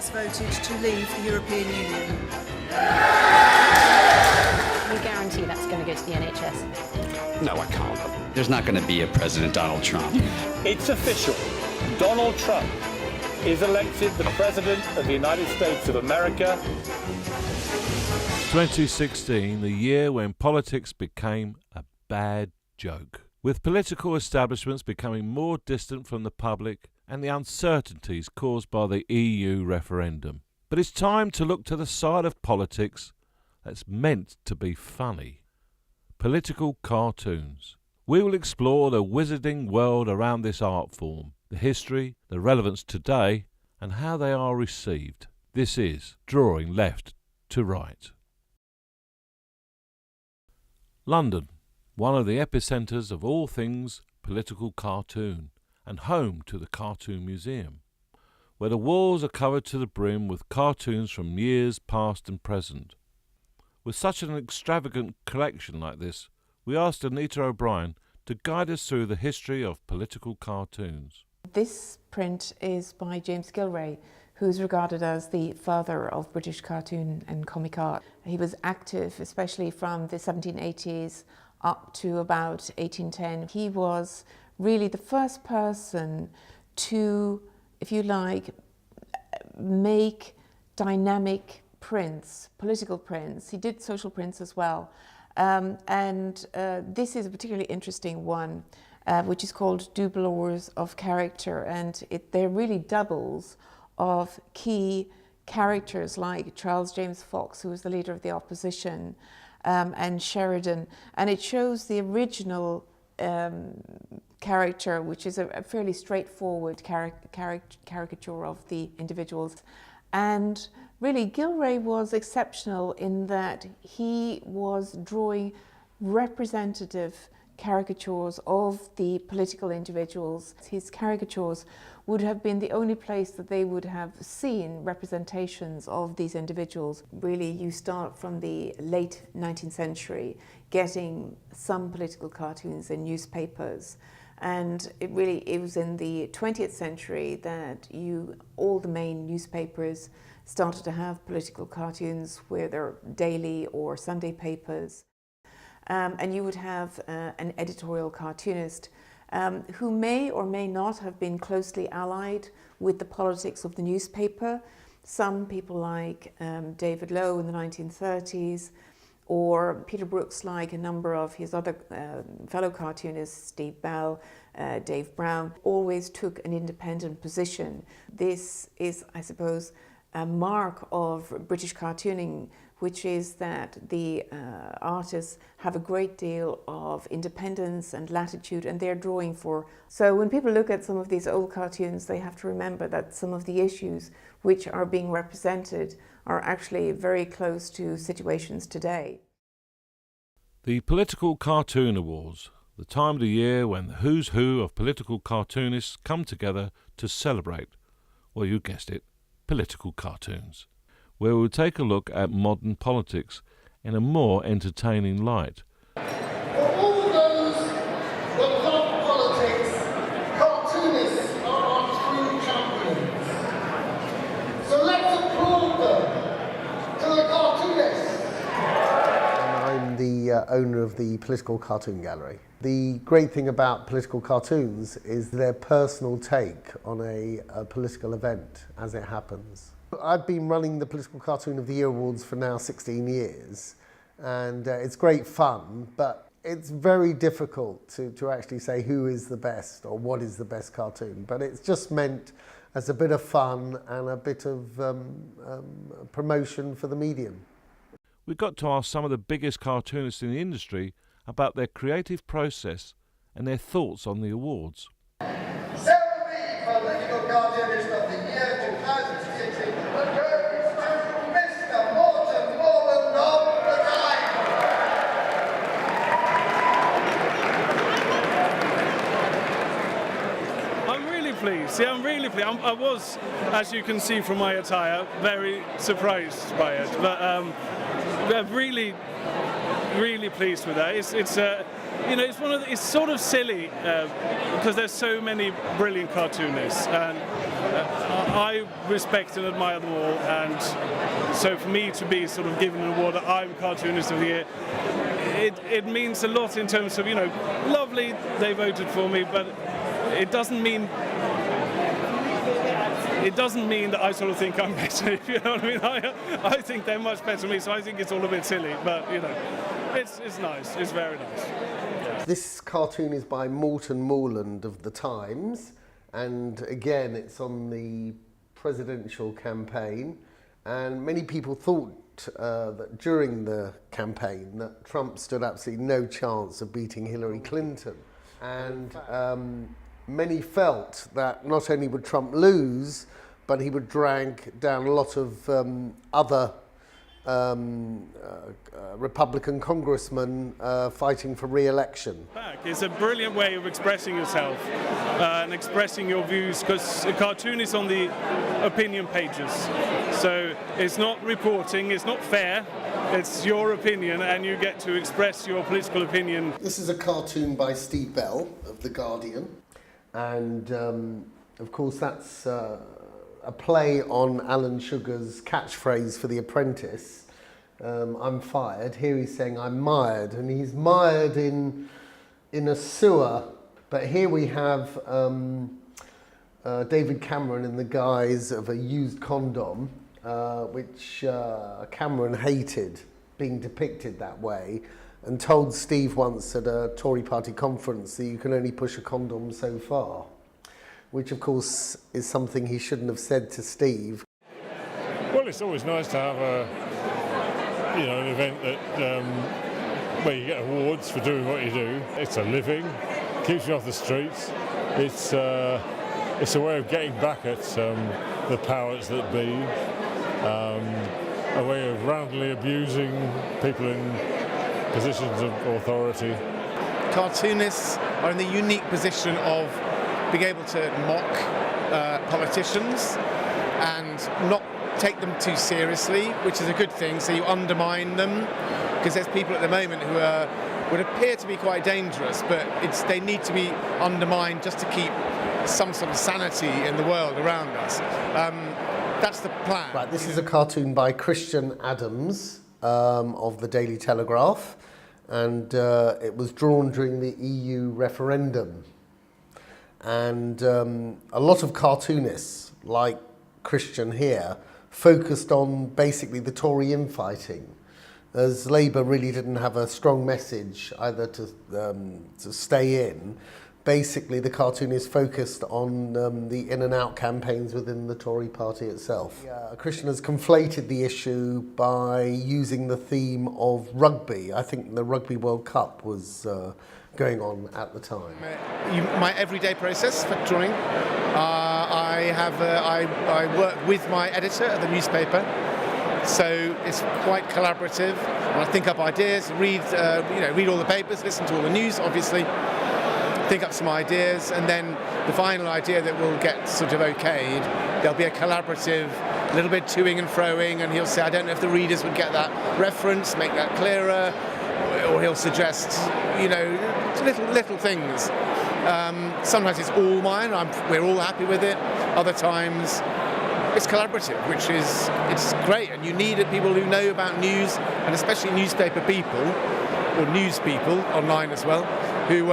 has voted to leave the European Union. Can you guarantee that's going to go to the NHS? No, I can't. There's not going to be a President Donald Trump. It's official. Donald Trump is elected the President of the United States of America. 2016, the year when politics became a bad joke, with political establishments becoming more distant from the public and the uncertainties caused by the EU referendum. But it's time to look to the side of politics that's meant to be funny. Political cartoons. We will explore the wizarding world around this art form, the history, the relevance today, and how they are received. This is Drawing Left to Right. London, one of the epicentres of all things political cartoon, and home to the Cartoon Museum, where the walls are covered to the brim with cartoons from years past and present. With such an extravagant collection like this, we asked Anita O'Brien to guide us through the history of political cartoons. This print is by James Gillray, who's regarded as the father of British cartoon and comic art. He was active, especially from the 1780s up to about 1810. He was really the first person to, if you like, make dynamic prints, political prints. He did social prints as well. This is a particularly interesting one, which is called Doublures of Character, and they're really doubles of key characters like Charles James Fox, who was the leader of the opposition, and Sheridan. And it shows the original character, which is a fairly straightforward caricature of the individuals. And really, Gillray was exceptional in that he was drawing representative caricatures of the political individuals. His caricatures would have been the only place that they would have seen representations of these individuals. Really, you start from the late 19th century getting some political cartoons in newspapers, and it was in the 20th century that all the main newspapers started to have political cartoons, where they're daily or Sunday papers. And you would have an editorial cartoonist who may or may not have been closely allied with the politics of the newspaper. Some people like David Lowe in the 1930s, or Peter Brooks, like a number of his other fellow cartoonists, Steve Bell, Dave Brown, always took an independent position. This is, I suppose, a mark of British cartooning, which is that the artists have a great deal of independence and latitude, and they're drawing for. So when people look at some of these old cartoons, they have to remember that some of the issues which are being represented are actually very close to situations today. The Political Cartoon Awards, the time of the year when the who's who of political cartoonists come together to celebrate, well, you guessed it, political cartoons, where we'll take a look at modern politics in a more entertaining light. For all those that love politics, cartoonists are our true champions. So let's applaud them to the cartoonists. I'm the owner of the Political Cartoon Gallery. The great thing about political cartoons is their personal take on a political event as it happens. I've been running the Political Cartoon of the Year Awards for now 16 years, and it's great fun, but it's very difficult to actually say who is the best or what is the best cartoon. But it's just meant as a bit of fun and a bit of promotion for the medium. We got to ask some of the biggest cartoonists in the industry about their creative process and their thoughts on the awards. Celebrate Political Cartoonist of the Year 2016 goes to Mr. Morton Moreland of the Time. I'm really pleased. Yeah, I'm really pleased. I was, as you can see from my attire, very surprised by it. But I'm really pleased with that. It's sort of silly because there's so many brilliant cartoonists, and I respect and admire them all, and so for me to be sort of given an award that I'm Cartoonist of the Year, it means a lot in terms of, lovely they voted for me, but it doesn't mean that I sort of think I'm better, if you know what I mean. I think they're much better than me, so I think it's all a bit silly, but it's nice, it's very nice. Yeah. This cartoon is by Morton Morland of The Times, and again it's on the presidential campaign, and many people thought that during the campaign that Trump stood absolutely no chance of beating Hillary Clinton, and many felt that not only would Trump lose, but he would drag down a lot of other Republican congressmen fighting for re-election. It's a brilliant way of expressing yourself and expressing your views, because a cartoon is on the opinion pages. So it's not reporting, it's not fair, it's your opinion, and you get to express your political opinion. This is a cartoon by Steve Bell of The Guardian, and of course that's a play on Alan Sugar's catchphrase for The Apprentice, I'm fired. Here he's saying I'm mired, and he's mired in a sewer, but here we have David Cameron in the guise of a used condom, which Cameron hated being depicted that way, and told Steve once at a Tory party conference that you can only push a condom so far, which of course is something he shouldn't have said to Steve. Well, it's always nice to have an event that where you get awards for doing what you do. It's a living, keeps you off the streets. It's a way of getting back at the powers that be, a way of roundly abusing people in positions of authority. Cartoonists are in the unique position of being able to mock politicians and not take them too seriously, which is a good thing, so you undermine them, because there's people at the moment who would appear to be quite dangerous, but they need to be undermined just to keep some sort of sanity in the world around us. That's the plan. Right, this is a cartoon by Christian Adams of the Daily Telegraph, and it was drawn during the EU referendum. And a lot of cartoonists, like Christian here, focused on basically the Tory infighting, as Labour really didn't have a strong message either to stay in. Basically, the cartoonists focused on the in and out campaigns within the Tory party itself. Christian has conflated the issue by using the theme of rugby. I think the Rugby World Cup was going on at the time. My everyday process for drawing, I work with my editor at the newspaper, so it's quite collaborative. And I think up ideas, read all the papers, listen to all the news, obviously, think up some ideas, and then the final idea that will get sort of okayed, there'll be a collaborative, a little bit toing and froing, and he'll say, I don't know if the readers would get that reference, make that clearer, or he'll suggest, little things. Sometimes it's all mine, we're all happy with it. Other times it's collaborative, it's great, and you need people who know about news, and especially newspaper people, or news people online as well, who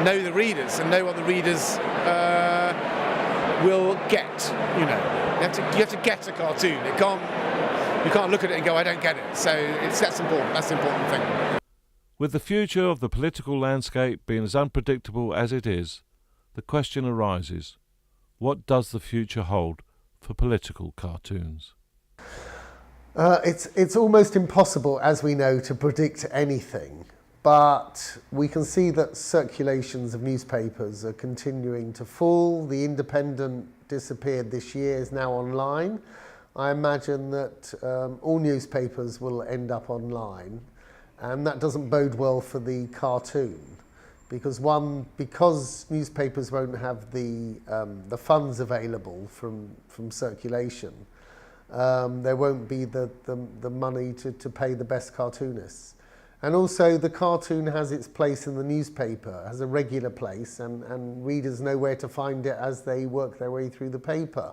know the readers and know what the readers will get. You have to get a cartoon. You can't look at it and go, I don't get it. So that's important. That's the important thing. With the future of the political landscape being as unpredictable as it is, the question arises, what does the future hold for political cartoons? It's almost impossible, as we know, to predict anything, but we can see that circulations of newspapers are continuing to fall. The Independent disappeared this year, is now online. I imagine that all newspapers will end up online, and that doesn't bode well for the cartoon, because newspapers won't have the funds available from circulation. There won't be the money to pay the best cartoonists, And also the cartoon has its place in the newspaper, has a regular place, and readers know where to find it as they work their way through the paper.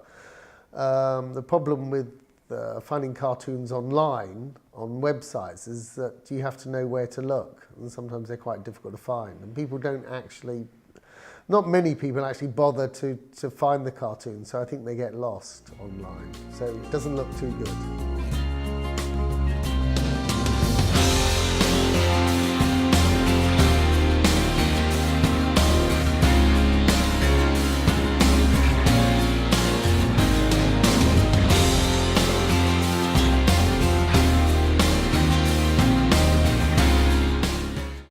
The problem with finding cartoons online, on websites, is that you have to know where to look, and sometimes they're quite difficult to find. And people don't actually, not many people actually bother to find the cartoon, so I think they get lost online. So it doesn't look too good.